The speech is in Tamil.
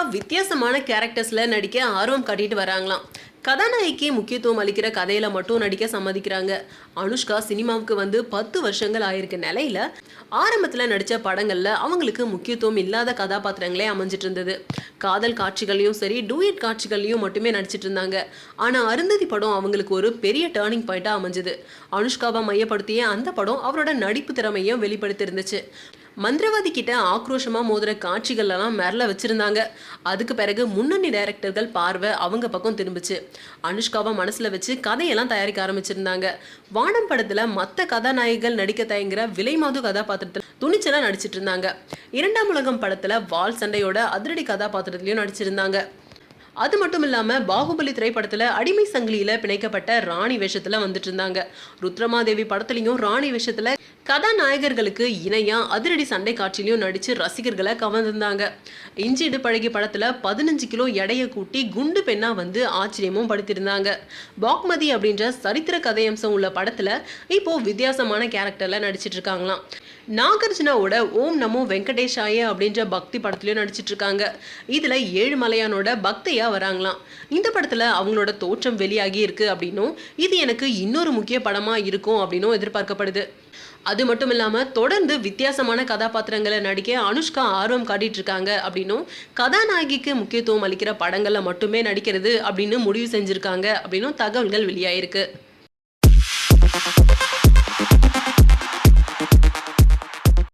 அனுஷ்கா வித்தியாசமான கேரக்டர்ஸ்ல நடிக்க ஆர்வம் காட்டிட்டு வராங்களாம். கதாநாயகிக்கு முக்கியத்துவம் அளிக்கிற கதையில மட்டும் நடிக்க சம்மதிக்கிறாங்க. அனுஷ்கா சினிமாவுக்கு வந்து 10 வருஷங்கள் ஆயிருக்க நிலையில ஆரம்பத்துல நடிச்ச படங்கள்ல அவங்களுக்கு முக்கியத்துவம் இல்லாத கதாபாத்திரங்களே அமைஞ்சிட்டு இருந்தது. காதல் காட்சிகளையும் சரி, டூயட் காட்சிகள்லையும் மட்டுமே நடிச்சிட்டு இருந்தாங்க. ஆனா அருந்ததி படம் அவங்களுக்கு ஒரு பெரிய டேர்னிங் பாயிண்டா அமைஞ்சது. அனுஷ்காவை மையப்படுத்திய அந்த படம் அவரோட நடிப்பு திறமையும் வெளிப்படுத்தி இருந்துச்சு. மந்திரவாதி கிட்ட ஆக்ரோஷமா மோதுற காட்சிகள் எல்லாம் மிரள வச்சிருந்தாங்க. அதுக்கு பிறகு முன்னணி டைரக்டர்கள் பார்வை அவங்க பக்கம் திரும்பிச்சு. அனுஷ்காவை மனசுல வச்சு கதையெல்லாம் தயாரிக்க ஆரம்பிச்சிருந்தாங்க. வானம் படத்துல மத்த கதாநாயகிகள் நடிக்க தயங்குற விலைமாது கதாபாத்திரத்துல துணிச்சலா நடிச்சிட்டு இருந்தாங்க. இரண்டாம் உலகம் படத்துல வால் சண்டையோட அதிரடி கதாபாத்திரத்திலையும் நடிச்சிருந்தாங்க. அது மட்டும் இல்லாம பாகுபலி திரைப்படத்துல அடிமை சங்கிலியில பிணைக்கப்பட்ட ராணி வேஷத்துல வந்துட்டு இருந்தாங்க. ருத்ரமாதேவி படத்துலயும் ராணி வேஷத்துல கதாநாயகர்களுக்கு இணையா அதிரடி சண்டை காட்சியிலையும் நடிச்சு ரசிகர்களை கவர்ந்திருந்தாங்க. இஞ்சிடு பழகி படத்துல 15 கிலோ எடையை கூட்டி குண்டு பெண்ணா வந்து ஆச்சரியமும் படுத்திருந்தாங்க. பாக்மதி அப்படின்ற சரித்திர கதையம்சம் உள்ள படத்துல இப்போ வித்தியாசமான கேரக்டர்ல நடிச்சிட்டு இருக்காங்களாம். நாகார்ஜுனாவோட ஓம் நமோ வெங்கடேஷாய அப்படின்ற பக்தி படத்துலயும் நடிச்சிட்டு இருக்காங்க. இதுல ஏழுமலையானோட பக்தையா வராங்களாம். இந்த படத்துல அவங்களோட தோற்றம் வெளியாகி இருக்கு அப்படின்னும் இது எனக்கு இன்னொரு முக்கிய படமா இருக்கும் அப்படின்னும் எதிர்பார்க்கப்படுது. அது மட்டும் இல்லாம தொடர்ந்து வித்தியாசமான கதாபாத்திரங்களை நடிக்க அனுஷ்கா ஆர்வம் காட்டிட்டு இருக்காங்க அப்படின்னும் கதாநாயகிக்கு முக்கியத்துவம் அளிக்கிற படங்கள்ல மட்டுமே நடிக்கிறது அப்படின்னு முடிவு செஞ்சிருக்காங்க அப்படின்னும் தகவல்கள் வெளியாயிருக்கு.